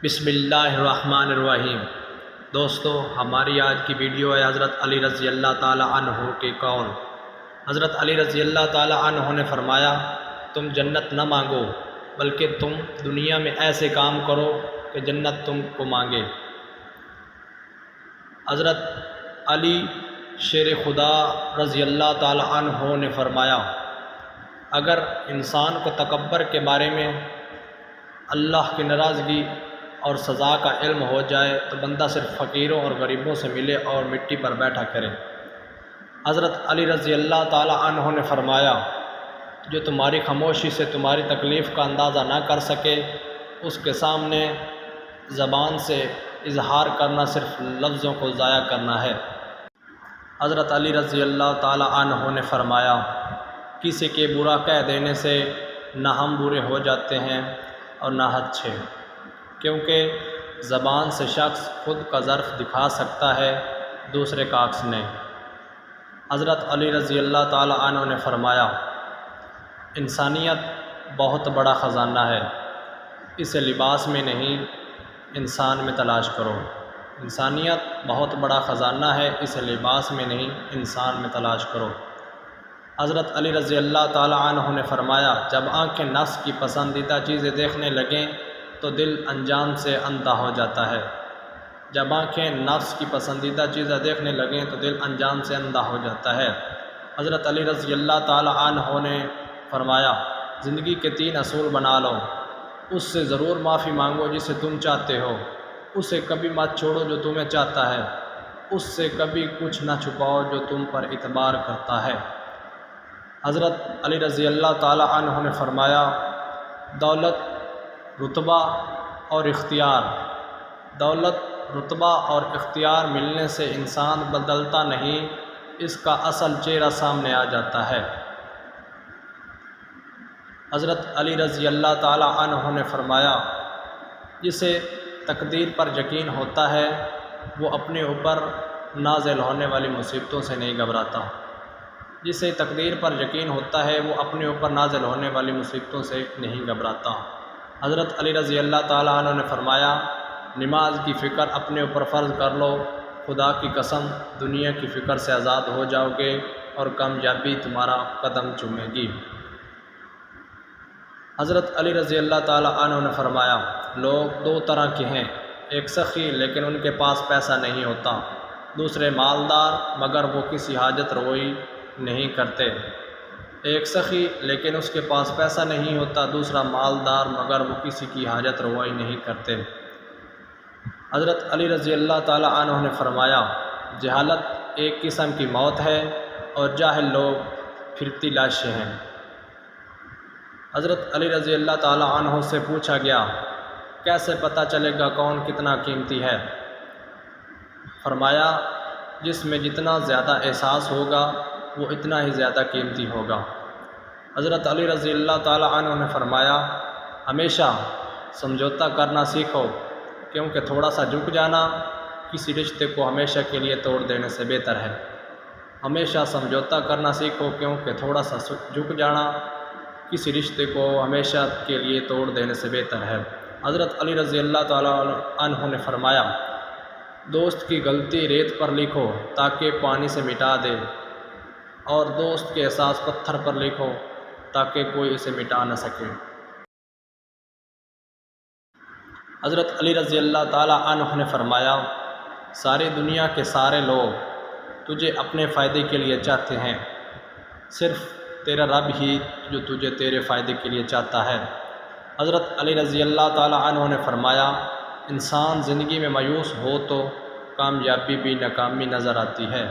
بسم اللہ الرحمن الرحیم۔ دوستو، ہماری آج کی ویڈیو ہے حضرت علی رضی اللہ تعالی عنہ کے قول۔ حضرت علی رضی اللہ تعالی عنہ نے فرمایا، تم جنت نہ مانگو بلکہ تم دنیا میں ایسے کام کرو کہ جنت تم کو مانگے۔ حضرت علی شیر خدا رضی اللہ تعالی عنہ نے فرمایا، اگر انسان کو تکبر کے بارے میں اللہ کی ناراضگی اور سزا کا علم ہو جائے تو بندہ صرف فقیروں اور غریبوں سے ملے اور مٹی پر بیٹھا کرے۔ حضرت علی رضی اللہ تعالی عنہ نے فرمایا، جو تمہاری خاموشی سے تمہاری تکلیف کا اندازہ نہ کر سکے، اس کے سامنے زبان سے اظہار کرنا صرف لفظوں کو ضائع کرنا ہے۔ حضرت علی رضی اللہ تعالی عنہ نے فرمایا، کسی کے برا کہہ دینے سے نہ ہم برے ہو جاتے ہیں اور نہ اچھے، کیونکہ زبان سے شخص خود کا ظرف دکھا سکتا ہے، دوسرے کا عکس نہیں۔ حضرت علی رضی اللہ تعالی عنہ نے فرمایا، انسانیت بہت بڑا خزانہ ہے، اسے لباس میں نہیں انسان میں تلاش کرو۔ انسانیت بہت بڑا خزانہ ہے، اسے لباس میں نہیں انسان میں تلاش کرو۔ حضرت علی رضی اللہ تعالی عنہ نے فرمایا، جب آنکھیں نفس کی پسندیدہ چیزیں دیکھنے لگیں تو دل انجان سے اندھا ہو جاتا ہے۔ جب آنکھیں نفس کی پسندیدہ چیزیں دیکھنے لگیں تو دل انجان سے اندھا ہو جاتا ہے۔ حضرت علی رضی اللہ تعالی عنہ نے فرمایا، زندگی کے 3 اصول بنا لو، اس سے ضرور معافی مانگو جسے تم چاہتے ہو، اسے کبھی مت چھوڑو جو تمہیں چاہتا ہے، اس سے کبھی کچھ نہ چھپاؤ جو تم پر اعتبار کرتا ہے۔ حضرت علی رضی اللہ تعالی عنہ نے فرمایا، دولت، رتبہ اور اختیار، دولت، رتبہ اور اختیار ملنے سے انسان بدلتا نہیں، اس کا اصل چہرہ سامنے آ جاتا ہے۔ حضرت علی رضی اللہ تعالی عنہ نے فرمایا، جسے تقدیر پر یقین ہوتا ہے وہ اپنے اوپر نازل ہونے والی مصیبتوں سے نہیں گھبراتا۔ جسے تقدیر پر یقین ہوتا ہے وہ اپنے اوپر نازل ہونے والی مصیبتوں سے نہیں گھبراتا۔ حضرت علی رضی اللہ تعالی عنہ نے فرمایا، نماز کی فکر اپنے اوپر فرض کر لو، خدا کی قسم دنیا کی فکر سے آزاد ہو جاؤ گے اور کامیابی تمہارا قدم چومے گی۔ حضرت علی رضی اللہ تعالی عنہ نے فرمایا، لوگ 2 طرح کے ہیں، ایک سخی لیکن ان کے پاس پیسہ نہیں ہوتا، دوسرے مالدار مگر وہ کسی حاجت روائی نہیں کرتے۔ ایک سخی لیکن اس کے پاس پیسہ نہیں ہوتا، دوسرا مالدار مگر وہ کسی کی حاجت روائی نہیں کرتے۔ حضرت علی رضی اللہ تعالی عنہ نے فرمایا، جہالت ایک قسم کی موت ہے اور جاہل لوگ پھرتی لاشیں ہیں۔ حضرت علی رضی اللہ تعالی عنہ سے پوچھا گیا، کیسے پتہ چلے گا کون کتنا قیمتی ہے؟ فرمایا، جس میں جتنا زیادہ احساس ہوگا وہ اتنا ہی زیادہ قیمتی ہوگا۔ حضرت علی رضی اللہ تعالی عنہ نے فرمایا، ہمیشہ سمجھوتا کرنا سیکھو، کیونکہ تھوڑا سا جھک جانا کسی رشتے کو ہمیشہ کے لیے توڑ دینے سے بہتر ہے۔ ہمیشہ سمجھوتا کرنا سیکھو، کیونکہ تھوڑا سا جھک جانا کسی رشتے کو ہمیشہ کے لیے توڑ دینے سے بہتر ہے۔ حضرت علی رضی اللہ تعالی عنہ نے فرمایا، دوست کی غلطی ریت پر لکھو تاکہ پانی سے مٹا دے، اور دوست کے احساس پتھر پر لکھو تاکہ کوئی اسے مٹا نہ سکے۔ حضرت علی رضی اللہ تعالی عنہ نے فرمایا، ساری دنیا کے سارے لوگ تجھے اپنے فائدے کے لیے چاہتے ہیں، صرف تیرا رب ہی جو تجھے تیرے فائدے کے لیے چاہتا ہے۔ حضرت علی رضی اللہ تعالی عنہ نے فرمایا، انسان زندگی میں مایوس ہو تو کامیابی بھی ناکامی نظر آتی ہے۔